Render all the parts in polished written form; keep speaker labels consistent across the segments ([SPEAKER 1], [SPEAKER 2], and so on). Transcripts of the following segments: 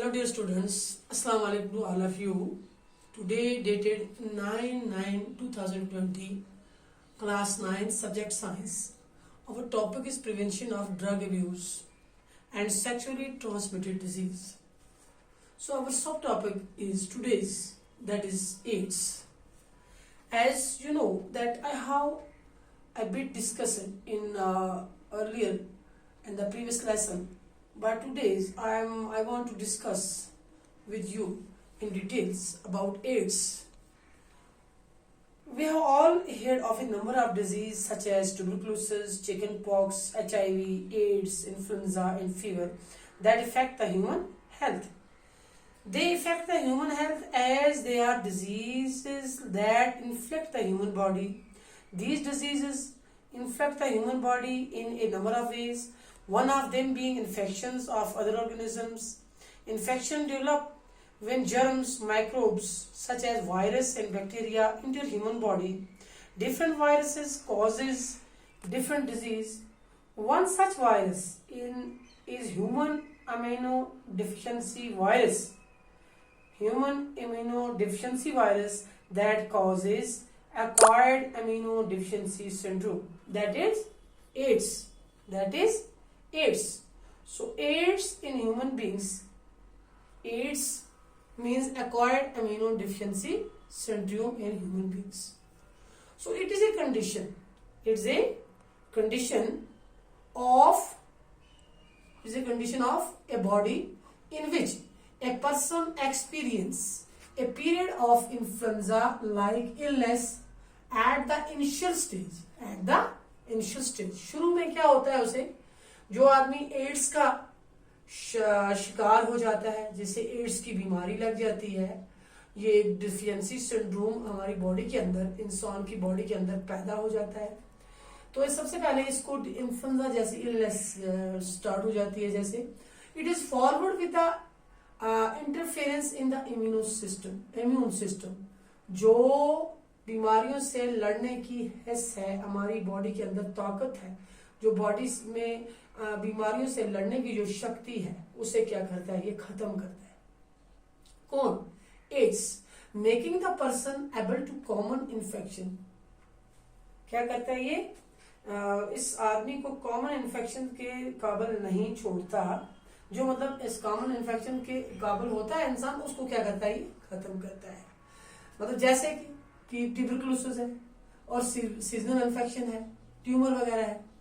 [SPEAKER 1] Hello dear students, Assalamu alaikum to all of you. Today dated 9/9/2020, class 9, subject science. Our topic is prevention of drug abuse and sexually transmitted disease. So our subtopic is today's, that is AIDS. As you know that I have a bit discussed in earlier in the previous lesson. But today's I want to discuss with you in details about AIDS. We have all heard of a number of diseases such as tuberculosis, chickenpox, HIV, AIDS, influenza and fever that affect the human health. They affect the human health as they are diseases that inflict the human body. These diseases inflict the human body in a number of ways. One of them being infections of other organisms. Infection develop when germs, microbes such as virus and bacteria enter human body. Different viruses causes different disease. One such virus is human immunodeficiency virus. Human immunodeficiency virus that causes acquired immunodeficiency syndrome. That is AIDS. AIDS. So AIDS in human beings, AIDS means acquired immunodeficiency syndrome in human beings. So it is a condition. It's a condition of a body in which a person experience a period of influenza-like illness at the initial stage. शुरू में क्या होता है उसे जो आदमी ads का शिकार हो जाता है, जिसे एड्स की बीमारी लग जाती है, ये एक डिफिशिएंसी सिंड्रोम हमारी बॉडी के अंदर, इंसान की बॉडी के अंदर पैदा हो जाता है. तो सबसे पहले इसको इन्फ्लुएंजा जैसी इलनेस स्टार्ट हो जाती है. जैसे it is forward with the interference in the immune system. जो बीमारियों से लड़ने की हिस्स है, हमारी बॉडी के अंदर ताकत है, जो बॉडी में बीमारियों से लड़ने की जो शक्ति है, उसे क्या करता है, ये खत्म करता है. कौन? AIDS. Making the person able to common infection. क्या करता है ये? इस आदमी को कॉमन इन्फेक्शन के काबिल नहीं छोड़ता. जो मतलब इस कॉमन इन्फेक्शन के काबिल होता है इंसान, उसको क्या करता है, ये खत्म करता है. मतलब जैसे कि ट्यूबरकुलोसिस है और सीजनल इन्फेक्शन है, ट्यूमर वगैरह है,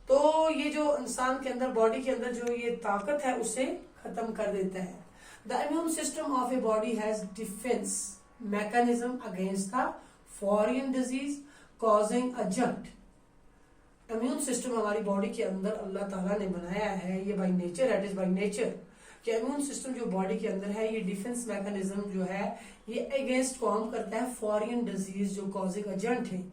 [SPEAKER 1] तो ये जो इंसान के अंदर, बॉडी के अंदर जो ये ताकत है, उसे खत्म कर देता है. The immune system of a body has defence mechanism against the foreign disease causing agent. Immune system हमारी बॉडी के अंदर अल्लाह ताला ने बनाया है, ये by nature, it is by nature कि इम्यून सिस्टम जो बॉडी के अंदर है, ये डिफेंस मैकेनिज्म जो है, ये अगेंस्ट काम करता है फॉरेन डिजीज जो कॉजिंग एजेंट है,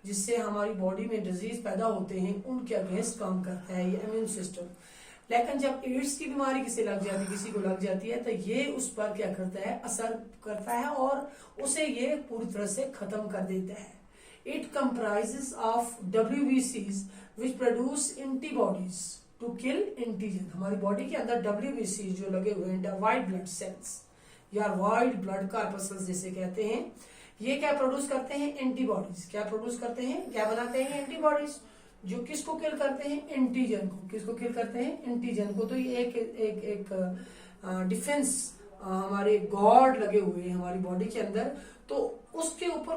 [SPEAKER 1] जिससे हमारी बॉडी में डिजीज पैदा होते हैं, उनके अगेंस्ट काम करता है ये इम्यून सिस्टम. लेकिन जब एड्स की बीमारी किसी को लग जाती है, तो ये उस पर क्या करता है, असर करता है और उसे ये पूरी तरह से खत्म कर देता है. It comprises of WBCs which produce antibodies to kill antigen. हमारी बॉडी के अंदर WBC जो लगे हुए हैं, व्हाइट ब्लड सेल्स या व्हाइट ब्लड कॉर्पस्कल्स जिसे कहते हैं, ये क्या प्रोड्यूस करते हैं, एंटीबॉडीज. क्या प्रोड्यूस करते हैं, क्या बनाते हैं, एंटीबॉडीज, जो किसको किल करते हैं, एंटीजन को. किसको किल करते हैं, एंटीजन को. तो ये एक डिफेंस हमारे गॉड लगे हुए हैं हमारी बॉडी के अंदर. तो उसके ऊपर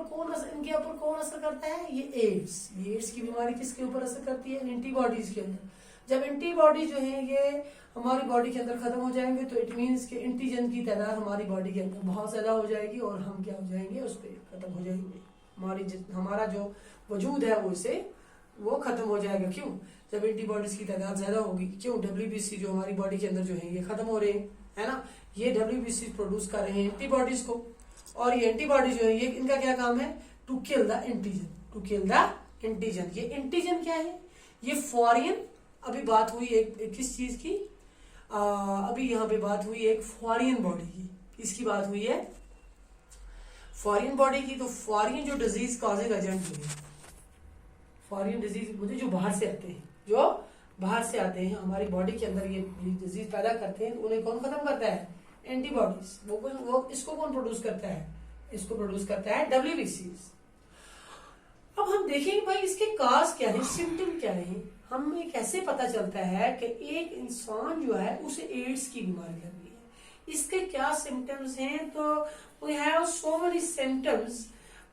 [SPEAKER 1] इनके ऊपर कौन असर करता है, ये एड्स. ये एड्स की बीमारी किसके ऊपर असर करती है, एंटीबॉडीज के अंदर. जब एंटीबॉडी जो है ये हमारी बॉडी के अंदर खत्म हो जाएंगे, तो इट मीन्स कि एंटीजन की तादाद हमारी बॉडी के अंदर बहुत ज्यादा हो जाएगी और हम क्या हो जाएंगे, उस पर खत्म हो जाएंगे. हमारा जो वजूद है वो खत्म हो जाएगा. क्यों? जब एंटीबॉडीज की तादाद ज्यादा होगी. क्यों? WBC जो हमारी बॉडी के अंदर जो है, ये खत्म हो रहे हैं, है ना. ये WBC प्रोड्यूस कर रहे हैं एंटीबॉडीज को, और ये एंटीबॉडी जो है, ये इनका क्या काम है, टू किल द एंटीजन. ये एंटीजन क्या है, ये फॉरेन. अभी बात हुई एक किस चीज की, अभी यहाँ पे बात हुई एक फॉरेन बॉडी की. इसकी बात हुई है फॉरेन बॉडी की. तो फॉरेन जो डिजीज कॉजिंग एजेंट हुई, फॉरेन डिजीज मुझे जो बाहर से आते हैं, जो बाहर से आते हैं, हमारी बॉडी के अंदर ये डिजीज पैदा करते हैं, उन्हें कौन खत्म करता है? एंटीबॉडीज। वो इसको कौन प्रोड्यूस करता है? इसको प्रोड्यूस करता है WBCs। अब हम देखेंगे भाई इसके काज क्या है, सिम्टम क्या है, हमें कैसे पता चलता है कि एक इंसान जो है उसे एड्स की बीमारी लग गई है, इसके क्या सिम्टम्स हैं? तो we have so many symptoms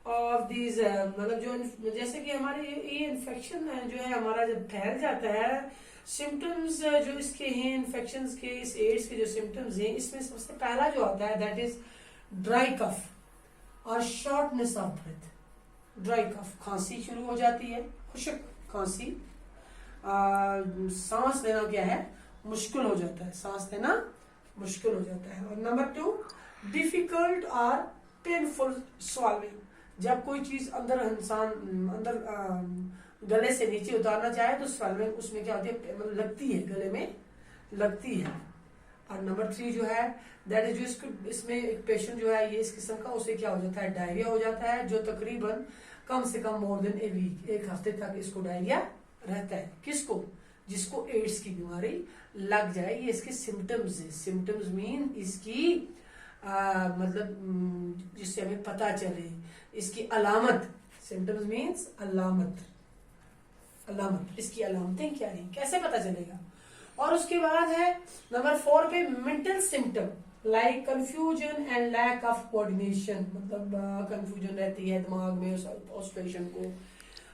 [SPEAKER 1] of these, मतलब जो जैसे कि हमारे ये इन्फेक्शन जो है हमारा जब फैल जाता है, सिम्टम्स जो इसके हैं इन्फेक्शन के, इस एड्स के जो सिम्टम्स हैं, इसमें सबसे पहला जो आता है दैट इज ड्राई कफ और shortness of breath. Dry cough, खांसी शुरू हो जाती है, खुशक खांसी, सांस लेना क्या है, मुश्किल हो जाता है, सांस लेना मुश्किल हो जाता है। और नंबर 2, डिफिकल्ट और पेनफुल स्वालविंग, जब कोई चीज अंदर गले से नीचे उतारना चाहे तो स्वालविंग उसमें क्या होती है, मतलब लगती है, गले में लगती है। और नंबर 3 जो है दैट इज जो इसमें एक पेशेंट जो है ये इस किस्म का, उसे क्या हो जाता है, डायरिया हो जाता है, जो तकरीबन कम से कम मोर देन ए वीक, एक हफ्ते तक इसको डायरिया रहता है। किसको? जिसको एड्स की बीमारी लग जाए, ये इसके सिम्टम्स है। सिम्टम्स मीन इसकी मतलब जिससे हमें पता चले, इसकी अलामत। सिम्टम्स मीन्स अलामत, इसकी अलामतें क्या है, कैसे पता चलेगा? और उसके बाद है नंबर 4 पे mental symptom like confusion and lack of coordination, मतलब कंफ्यूजन रहती है दिमाग में उस पेशेंट को,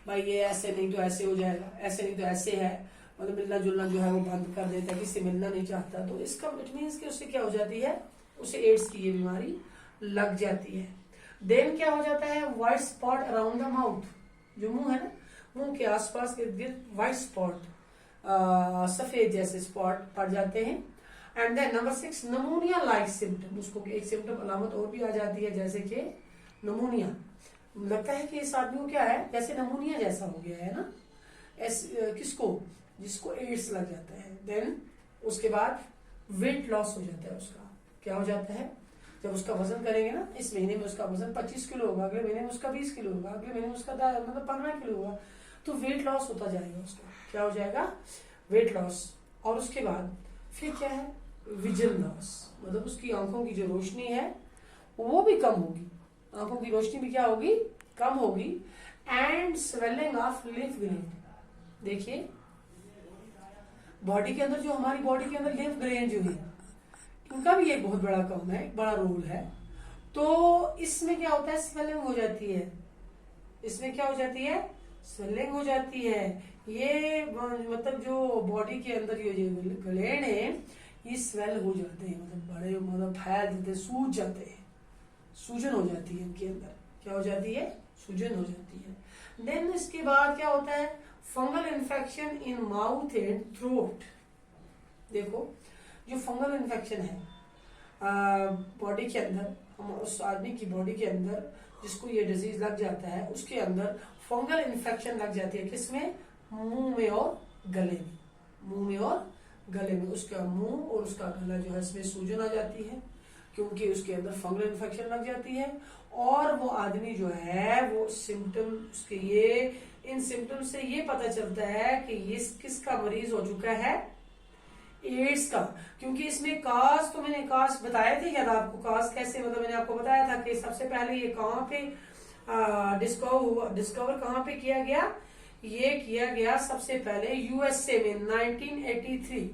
[SPEAKER 1] भाई ये ऐसे नहीं तो ऐसे हो जाएगा, ऐसे नहीं तो ऐसे है, मतलब मिलना जुलना जो है वो बंद कर देता है, किससे मिलना नहीं चाहता, तो इसका इट मीन्स कि उससे क्या हो जाती है, उसे एड्स की ये बीमारी लग जाती है। देन क्या हो जाता है, white spot around the mouth, जो मुंह है ना, मुंह के आसपास के गिर्द व्हाइट स्पॉट, सफेद जैसे स्पॉट पड़ जाते हैं। And then number 6, pneumonia like symptom, उसको एक सिम्टम अलामत और भी आ जाती है, जैसे कि नमोनिया, लगता है कि इस आदमी को क्या है, जैसे नमोनिया जैसा हो गया है ना, किसको? जिसको एड्स लग जाता है। देन उसके बाद वेट लॉस हो जाता है, उसका क्या हो जाता है, जब उसका वजन करेंगे ना, इस महीने में उसका वजन 25 किलो होगा, अगले महीने में उसका 20 किलो होगा, अगले महीने में उसका मतलब 15 किलो होगा, तो वेट लॉस होता जाएगा उसका, क्या हो जाएगा, वेट लॉस। और उसके बाद फिर क्या है, विजन लॉस, मतलब उसकी आंखों की जो रोशनी है वो भी कम होगी, आंखों की रोशनी भी क्या होगी, कम होगी। And swelling of lymph grain, देखिए बॉडी के अंदर जो हमारी बॉडी के अंदर लिम्फ ग्रेन जो है, इनका भी एक बहुत बड़ा काम है, एक बड़ा रोल है। तो इसमें क्या होता है, स्वेलिंग हो जाती है, इसमें क्या हो जाती है, स्वेलिंग हो जाती है। ये मतलब जो बॉडी के अंदर ये ग्लैंड है ये स्वेल हो जाते हैं, मतलब बड़े, मतलब फैल जाते हैं, सूज जाते हैं, सूजन हो जाती है इनके अंदर, क्या हो जाती है, सूजन हो जाती है। देन इसके बाद क्या होता है, fungal infection in mouth and throat. देखो जो फंगल इन्फेक्शन है बॉडी के अंदर, हम उस आदमी की बॉडी के अंदर जिसको ये डिजीज लग जाता है, उसके अंदर फंगल इन्फेक्शन लग जाती है, किसमें, मुंह में और गले में, मुंह में और गले में, उसका मुंह और उसका गला जो है इसमें सूजन आ जाती है, क्योंकि उसके अंदर फंगल इन्फेक्शन लग जाती है। और वो आदमी जो है वो सिम्टम उसके इन सिम्टम से ये पता चलता है कि ये किसका मरीज हो चुका है, एड्स का। क्योंकि इसमें काज, तो मैंने काज बताए थे याद आपको, काज कैसे, मतलब मैंने आपको बताया था कि सबसे पहले ये कहाँ पे डिस्कवर कहाँ पे किया गया, ये किया गया सबसे पहले यूएसए में 1983।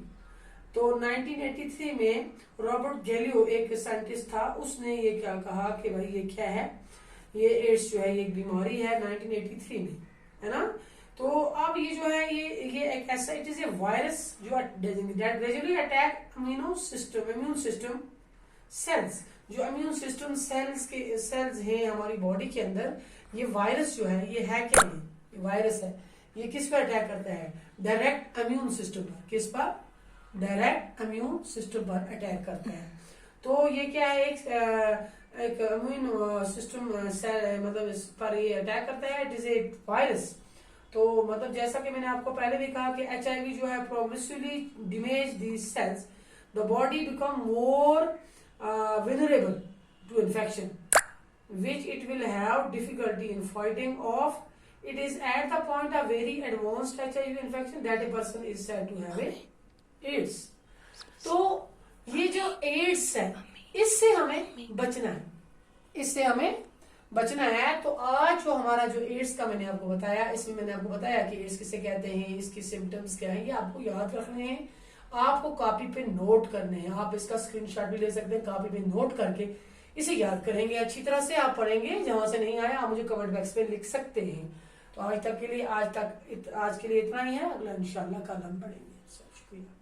[SPEAKER 1] तो 1983 में रॉबर्ट गैलियो एक साइंटिस्ट था, उसने ये क्या कहा कि भाई ये क्या है, ये एड्स जो है ये बीमारी है 1983 में, है ना। तो अब ये जो है ये एक ऐसा, इट इज ए वायरस जो gradually attack immune system sales, जो इम्यून सिस्टम सेल्स हैं हमारी बॉडी के अंदर, ये वायरस जो है ये है क्या, ये वायरस है, ये किस पर अटैक करता है, डायरेक्ट इम्यून सिस्टम पर, किस पर, डायरेक्ट इम्यून सिस्टम पर अटैक करता है। तो ये क्या है, एक इम्यून सिस्टम मतलब इस पर ये अटैक करता है, इट इज ए वायरस। तो मतलब जैसा कि मैंने आपको पहले भी कहा कि HIV जो है progressively damage these cells, the body become more vulnerable to infection, which it will have difficulty in fighting off it is at the point of very advanced HIV infection that a person is said to have a AIDS. तो ये जो ads है इससे हमें बचना है, इससे हमें बचना है। तो आज जो हमारा जो एड्स का मैंने आपको बताया, इसमें मैंने आपको बताया कि एड्स किसे कहते हैं, इसकी सिम्टम्स क्या है, ये आपको याद रखने हैं, आपको कॉपी पे नोट करने हैं। आप इसका स्क्रीनशॉट भी ले सकते हैं, कॉपी पे नोट करके इसे याद करेंगे, अच्छी तरह से आप पढ़ेंगे। जहां से नहीं आया आप मुझे कमेंट बॉक्स में लिख सकते हैं। तो आज के लिए इतना ही है, अगला इंशाल्लाह कल हम पढ़ेंगे। शुक्रिया।